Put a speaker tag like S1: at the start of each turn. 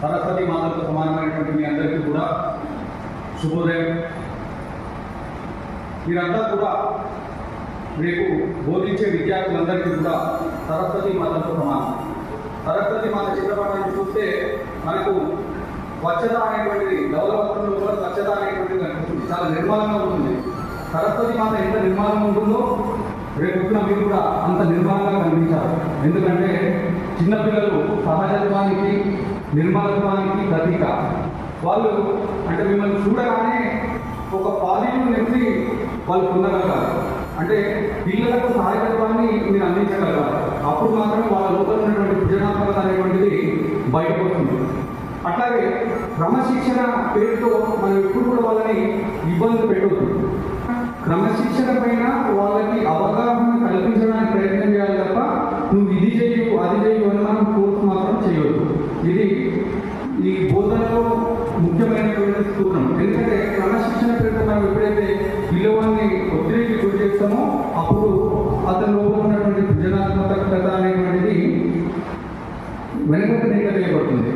S1: సరస్వతి మాతతో సమానమైనటువంటి మీ అందరికీ కూడా శుభోదయం. మీరంతా కూడా రేపు బోధించే విద్యార్థులందరికీ కూడా సరస్వతి మాతతో సమానం. సరస్వతి మాత చిత్రపటాన్ని చూస్తే మనకు స్వచ్ఛత అనేటువంటిది గౌరవత్వంలో కూడా స్వచ్ఛత అనేటువంటిది కనిపిస్తుంది. చాలా నిర్మలంగా ఉంటుంది. సరస్వతి మాత ఎంత నిర్మలంగా ఉంటుందో రేపు మీరు కూడా అంత నిర్మలంగా కనిపించారు. ఎందుకంటే చిన్నపిల్లలు సహజత్వానికి నిర్మలత్వానికి ప్రతీక. వాళ్ళు అంటే మిమ్మల్ని చూడగానే ఒక పాజిటివ్ నెప్పి వాళ్ళు పొందగలగాలి. అంటే పిల్లలకు సహాయకత్వాన్ని మీరు అందించగలగాలి. అప్పుడు మాత్రమే వాళ్ళ లోపల ఉన్నటువంటి సృజనాత్మకత అనేటువంటిది బయటపడుతుంది. అట్లాగే క్రమశిక్షణ పేరుతో మనం ఎప్పుడు కూడా వాళ్ళని ఇబ్బంది పెట్టవద్దు. క్రమశిక్షణ పైన వాళ్ళకి అవగాహన కల్పించడానికి ప్రయత్నం చేయాలి తప్ప నువ్వు ఇది చేయు అది చేయు అని మనం కోర్సు మాత్రం చేయవద్దు. ఇది ఈ బోధనలో ముఖ్యమైనటువంటి సూత్రం. ఎందుకంటే క్రమశిక్షణ పేరుతో మనం ఎప్పుడైతే పిల్లవాడిని ఒత్తిడికి గురి చేస్తామో అప్పుడు అతని లోపల ఉన్నటువంటి సృజనాత్మకత అనేటువంటిది వెనుకకు నెగ్గలేయబడుతుంది.